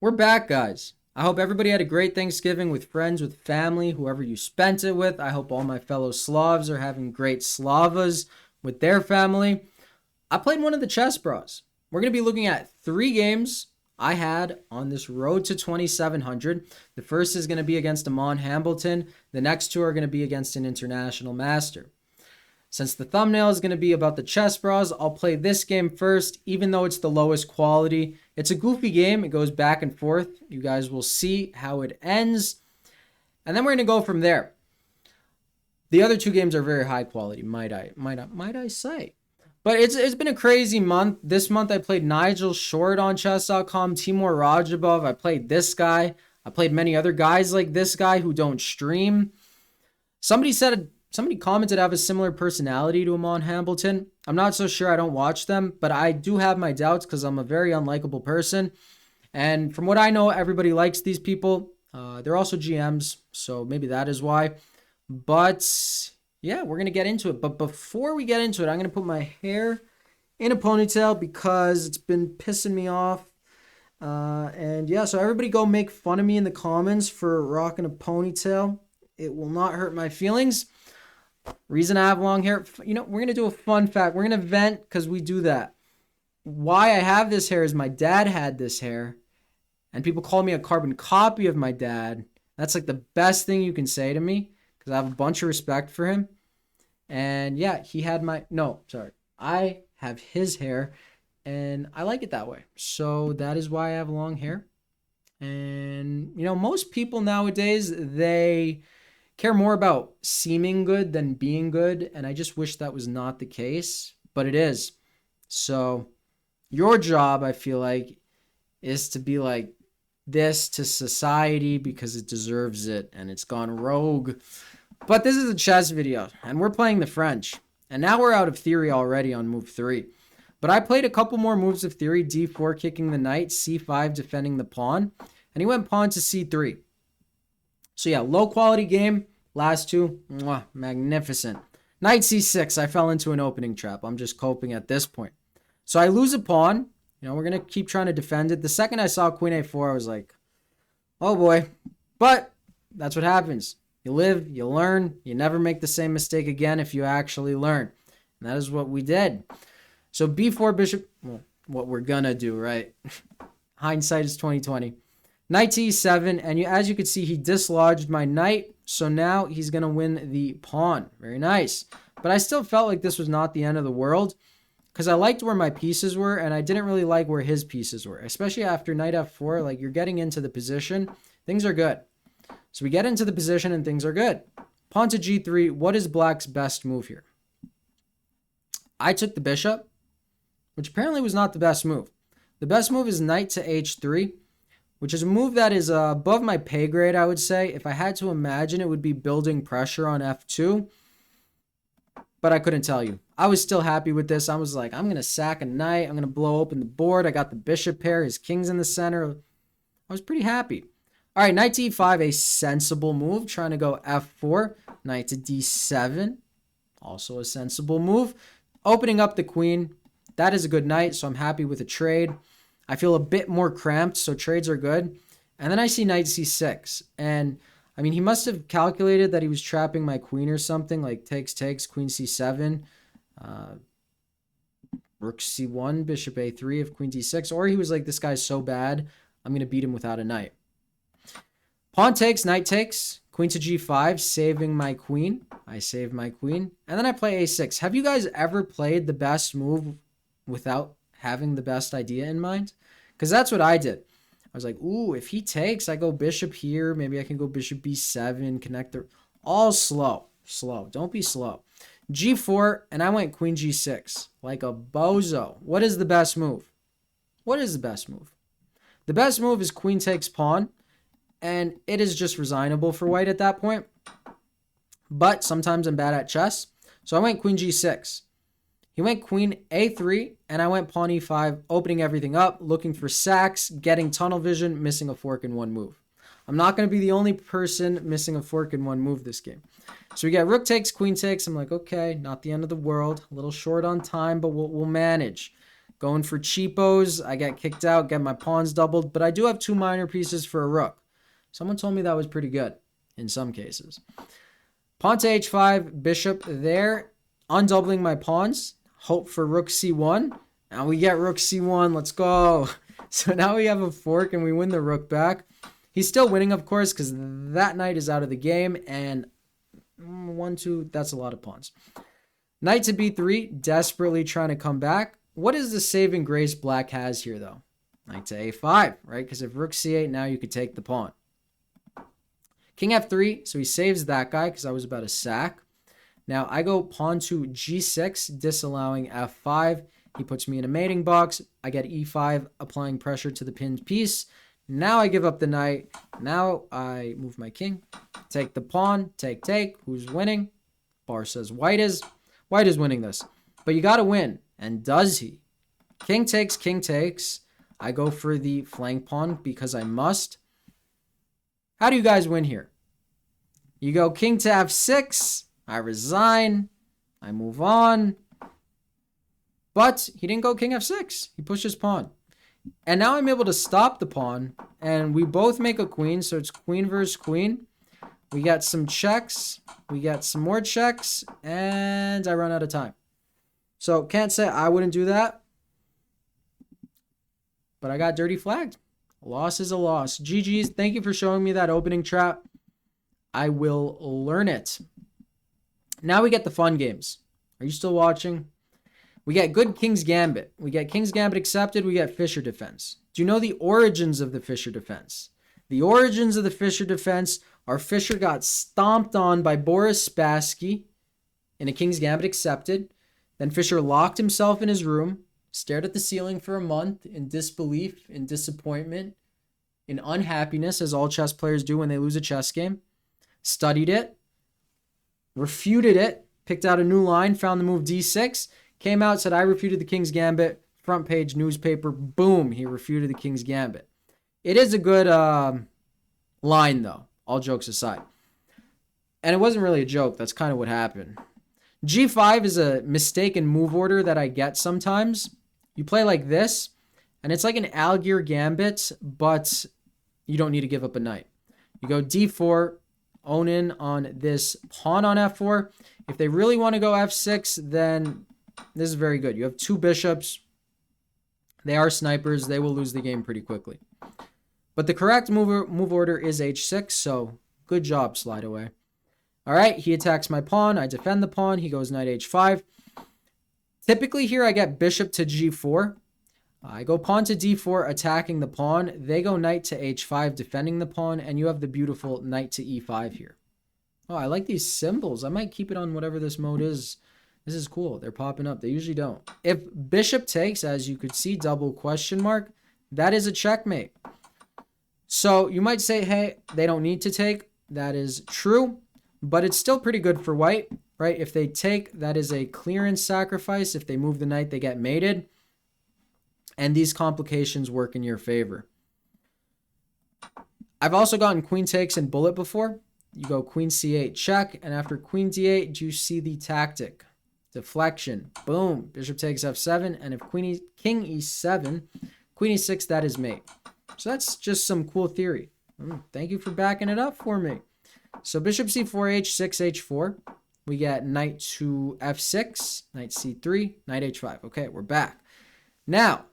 We're back, guys. I hope everybody had a great Thanksgiving with friends, with family, whoever you spent it with. I hope all my fellow Slavs are having great Slavas with their family. I played one of the chess bras. We're going to be looking at 3 games I had on this road to 2,700. The first is going to be against Aman Hambleton. The next two are going to be against an international master. Since the thumbnail is going to be about the chess bras, I'll play this game first, even though it's the lowest quality. It's a goofy game. It goes back and forth. You guys will see how it ends. And then we're going to go from there. The other 2 games are very high quality, might I say. But it's been a crazy month. This month I played Nigel Short on chess.com, Timur Rajabov. I played this guy. I played many other guys like this guy who don't stream. Somebody commented I have a similar personality to Aman Hambleton. I'm not so sure. I don't watch them, but I do have my doubts because I'm a very unlikable person. And from what I know, everybody likes these people. They're also GMs, so maybe that is why. But yeah, we're going to get into it. But before we get into it, I'm going to put my hair in a ponytail because it's been pissing me off. And yeah, so everybody go make fun of me in the comments for rocking a ponytail. It will not hurt my feelings. Reason I have long hair, we're going to do a fun fact. We're going to vent because we do that. Why I have this hair is my dad had this hair, and people call me a carbon copy of my dad. That's like the best thing you can say to me because I have a bunch of respect for him. And yeah, I have his hair, and I like it that way. So that is why I have long hair. And, most people nowadays, they care more about seeming good than being good, and I just wish that was not the case, but it is. So your job, I feel like, is to be like this to society because it deserves it, and it's gone rogue. But this is a chess video, and we're playing the French, and now we're out of theory already on move 3. But I played a couple more moves of theory: d4 kicking the knight, c5 defending the pawn, and he went pawn to c3. So yeah, low quality game. Last 2, magnificent. Knight c6, I fell into an opening trap. I'm just coping at this point. So I lose a pawn. We're going to keep trying to defend it. The second I saw queen a4, I was like, oh boy. But that's what happens. You live, you learn. You never make the same mistake again if you actually learn. And that is what we did. So b4 bishop, what we're going to do, right? Hindsight is 2020. Knight to e7, and as you can see, he dislodged my knight, so now he's going to win the pawn. Very nice. But I still felt like this was not the end of the world, because I liked where my pieces were, and I didn't really like where his pieces were, especially after knight f4. Like, you're getting into the position. Things are good. So we get into the position, and things are good. Pawn to g3. What is black's best move here? I took the bishop, which apparently was not the best move. The best move is knight to h3, which is a move that is above my pay grade, I would say. If I had to imagine, it would be building pressure on f2, but I couldn't tell you. I was still happy with this. I was like, I'm going to sack a knight. I'm going to blow open the board. I got the bishop pair. His king's in the center. I was pretty happy. All right, knight to e5, a sensible move. Trying to go f4. Knight to d7, also a sensible move. Opening up the queen. That is a good knight, so I'm happy with a trade. I feel a bit more cramped, so trades are good. And then I see knight c6. And, he must have calculated that he was trapping my queen or something, like takes, queen c7, rook c1, bishop a3 of queen d6. Or he was like, this guy's so bad, I'm going to beat him without a knight. Pawn takes, knight takes, queen to g5, saving my queen. I save my queen. And then I play a6. Have you guys ever played the best move without having the best idea in mind? Because that's what I did. I was like, ooh, if he takes, I go bishop here. Maybe I can go bishop b7, connect the... All slow. Don't be slow. g4, and I went queen g6. Like a bozo. What is the best move? The best move is queen takes pawn, and it is just resignable for white at that point. But sometimes I'm bad at chess, so I went queen g6. He went queen a3, and I went pawn e5, opening everything up, looking for sacks, getting tunnel vision, missing a fork in one move. I'm not going to be the only person missing a fork in one move this game. So we get rook takes, queen takes. I'm like, okay, not the end of the world. A little short on time, but we'll manage. Going for cheapos. I get kicked out, get my pawns doubled, but I do have 2 minor pieces for a rook. Someone told me that was pretty good in some cases. Pawn to h5, bishop there. Undoubling my pawns. Hope for rook c1. Now we get rook c1. Let's go. So now we have a fork and we win the rook back. He's still winning, of course, because that knight is out of the game. And 1, 2, that's a lot of pawns. Knight to b3, desperately trying to come back. What is the saving grace black has here, though? Knight to a5, right? Because if rook c8, now you could take the pawn. King f3, so he saves that guy because I was about to sack. Now I go pawn to g6, disallowing f5. He puts me in a mating box. I get e5, applying pressure to the pinned piece. Now I give up the knight. Now I move my king. Take the pawn. Take. Who's winning? Bar says white is. White is winning this. But you got to win. And does he? King takes, king takes. I go for the flank pawn because I must. How do you guys win here? You go king to f6. I resign. I move on. But he didn't go king f6. He pushed his pawn. And now I'm able to stop the pawn. And we both make a queen. So it's queen versus queen. We got some checks. We got some more checks. And I run out of time. So can't say I wouldn't do that. But I got dirty flagged. A loss is a loss. GG's. Thank you for showing me that opening trap. I will learn it. Now we get the fun games. Are you still watching? We get good King's Gambit. We get King's Gambit accepted. We get Fischer defense. Do you know the origins of the Fischer defense? The origins of the Fischer defense are Fischer got stomped on by Boris Spassky in a King's Gambit accepted. Then Fischer locked himself in his room, stared at the ceiling for a month in disbelief, in disappointment, in unhappiness, as all chess players do when they lose a chess game. Studied it, refuted it, picked out a new line, found the move d6, came out, said, I refuted the King's Gambit, front page newspaper, boom, he refuted the King's Gambit. It is a good line, though, all jokes aside. And it wasn't really a joke, that's kind of what happened. G5 is a mistaken move order that I get sometimes. You play like this, and it's like an Algier Gambit, but you don't need to give up a knight. You go d4, own in on this pawn on f4. If they really want to go f6, then this is very good. You have 2 bishops. They are snipers. They will lose the game pretty quickly. But the correct move order is h6, so good job, slide away. All right, he attacks my pawn. I defend the pawn. He goes knight h5. Typically here I get bishop to g4. I go pawn to d4, attacking the pawn. They go knight to h5, defending the pawn, and you have the beautiful knight to e5 here. Oh, I like these symbols. I might keep it on whatever this mode is. This is cool. They're popping up. They usually don't. If bishop takes, as you could see, double question mark, that is a checkmate. So you might say, hey, they don't need to take. That is true, but it's still pretty good for white, right? If they take, that is a clearance sacrifice. If they move the knight, they get mated. And these complications work in your favor. I've also gotten queen takes and bullet before. You go queen c8 check, and after queen d8, do you see the tactic? Deflection. Boom. Bishop takes f7, and if king e7, queen e6, that is mate. So that's just some cool theory. Thank you for backing it up for me. So bishop c4, h6, h4. We get knight to f6, knight c3, knight h5. Okay, we're back. Now,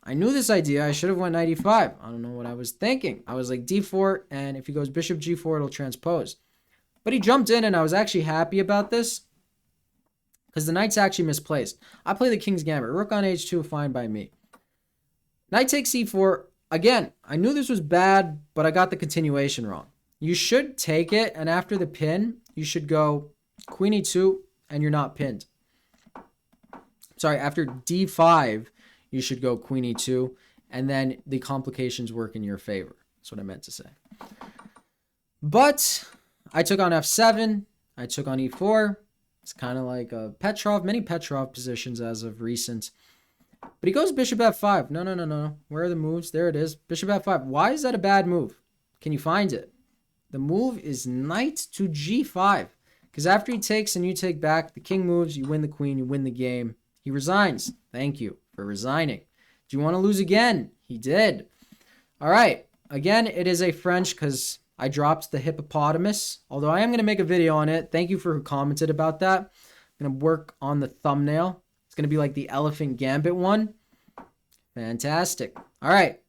I knew this idea. I should have went knight e5. I don't know what I was thinking. I was like d4, and if he goes bishop g4, it'll transpose. But he jumped in, and I was actually happy about this because the knight's actually misplaced. I play the King's Gambit. Rook on h2, fine by me. Knight takes e4. Again, I knew this was bad, but I got the continuation wrong. You should take it, and after the pin, you should go queen e2, and you're not pinned. Sorry, after d5, you should go queen e2, and then the complications work in your favor. That's what I meant to say. But I took on f7. I took on e4. It's kind of like a Petrov, many Petrov positions as of recent. But he goes bishop f5. No. Where are the moves? There it is. Bishop f5. Why is that a bad move? Can you find it? The move is knight to g5. Because after he takes and you take back, the king moves, you win the queen, you win the game. He resigns. Thank you for resigning. Do you want to lose again? He did. All right. Again, it is a French because I dropped the hippopotamus, although I am going to make a video on it. Thank you for who commented about that. I'm going to work on the thumbnail. It's going to be like the elephant gambit one. Fantastic. All right.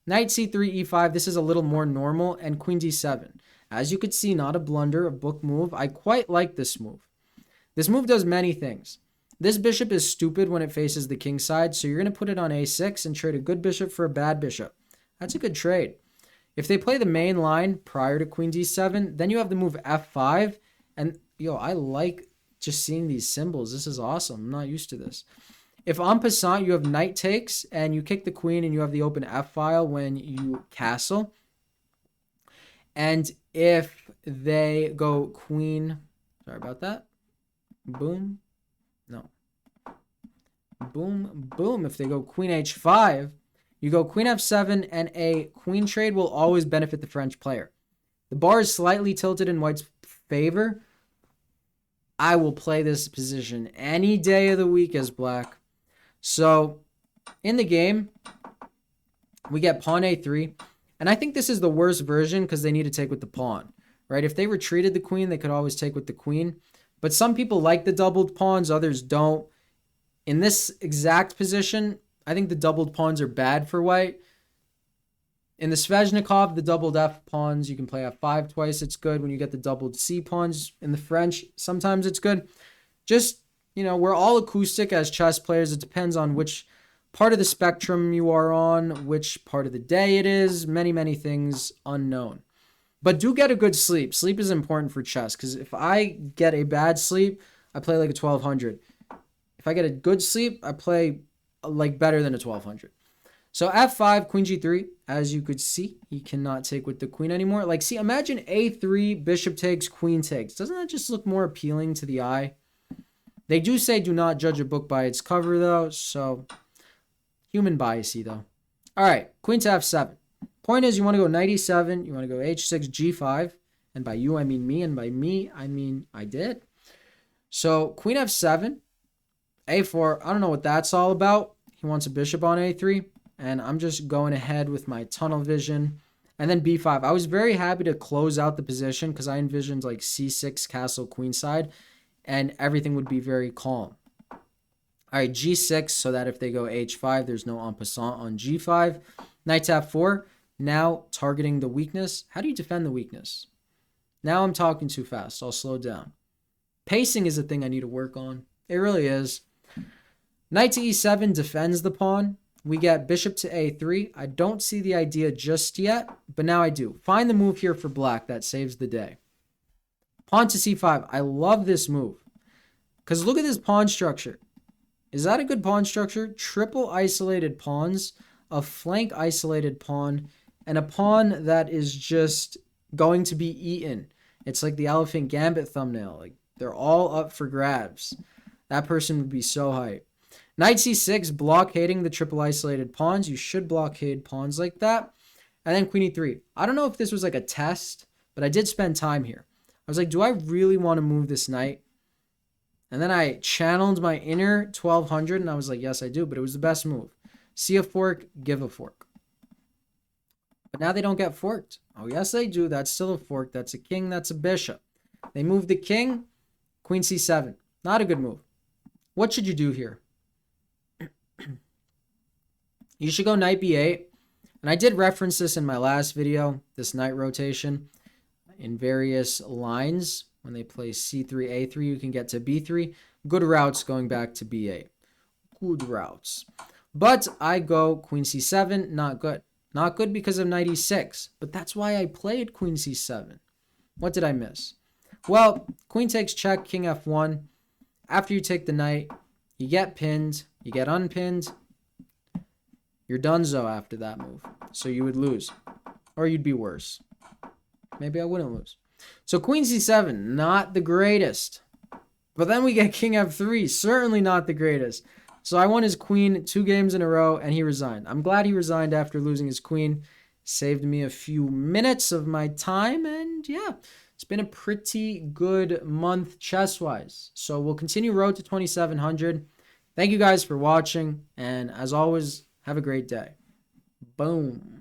Knight c3, e5. This is a little more normal. And queen d7. As you could see, not a blunder, a book move. I quite like this move. This move does many things. This bishop is stupid when it faces the king side, so you're going to put it on a6 and trade a good bishop for a bad bishop. That's a good trade. If they play the main line prior to queen d7, then you have the move f5. And, I like just seeing these symbols. This is awesome. I'm not used to this. If en passant, you have knight takes, and you kick the queen, and you have the open f-file when you castle. And if they go queen... Sorry about that. Boom. No. Boom, boom. If they go queen h5, you go queen f7, and a queen trade will always benefit the French player. The bar is slightly tilted in white's favor. I will play this position any day of the week as black. So, in the game, we get pawn a3. And I think this is the worst version because they need to take with the pawn. Right? If they retreated the queen, they could always take with the queen. But some people like the doubled pawns, others don't. In this exact position, I think the doubled pawns are bad for white. In the Sveshnikov, the doubled f pawns, you can play f5 twice. It's good. When you get the doubled c pawns in the French, sometimes it's good. Just, we're all acoustic as chess players. It depends on which part of the spectrum you are on, which part of the day it is, many, many things unknown. But do get a good sleep. Sleep is important for chess because if I get a bad sleep, I play like a 1200. If I get a good sleep, I play like better than a 1200. So f5, queen g3, as you could see, he cannot take with the queen anymore. Like, see, imagine a3, bishop takes, queen takes. Doesn't that just look more appealing to the eye? They do say do not judge a book by its cover, though, so human biasy, though. All right, queen to f7. Point is, you want to go knight e7, you want to go h6, g5, and by you, I mean me, and by me, I mean I did. So, queen f7, a4, I don't know what that's all about. He wants a bishop on a3, and I'm just going ahead with my tunnel vision. And then b5. I was very happy to close out the position because I envisioned like c6, castle, queenside, and everything would be very calm. All right, g6, so that if they go h5, there's no en passant on g5. Knight to f4. Now targeting the weakness. How do you defend the weakness? Now I'm talking too fast. I'll slow down. Pacing is a thing I need to work on. It really is. Knight to e7 defends the pawn. We get bishop to a3. I don't see the idea just yet, but now I do. Find the move here for black that saves the day. Pawn to c5. I love this move. Because look at this pawn structure. Is that a good pawn structure? Triple isolated pawns, a flank isolated pawn, and a pawn that is just going to be eaten. It's like the elephant gambit thumbnail. Like, they're all up for grabs. That person would be so hyped. Knight c6, blockading the triple isolated pawns. You should blockade pawns like that. And then queen e3. I don't know if this was like a test, but I did spend time here. I was like, do I really want to move this knight? And then I channeled my inner 1200, and I was like, yes, I do, but it was the best move. See a fork, give a fork. But now they don't get forked. Oh, yes, they do. That's still a fork. That's a king. That's a bishop. They move the king. Queen c7. Not a good move. What should you do here? You should go knight b8. And I did reference this in my last video, this knight rotation in various lines. When they play c3, a3, you can get to b3. Good routes going back to b8. Good routes. But I go queen c7. Not good. Not good because of knight e6. But that's why I played queen c7. What did I miss? Well, queen takes check, king f1. After you take the knight, you get pinned. You get unpinned. You're donezo after that move. So you would lose. Or you'd be worse. Maybe I wouldn't lose. So queen c7, not the greatest. But then we get king f3, certainly not the greatest. So I won his queen 2 games in a row, and he resigned. I'm glad he resigned after losing his queen. Saved me a few minutes of my time, and yeah, it's been a pretty good month chess-wise. So we'll continue road to 2700. Thank you guys for watching, and as always, have a great day. Boom.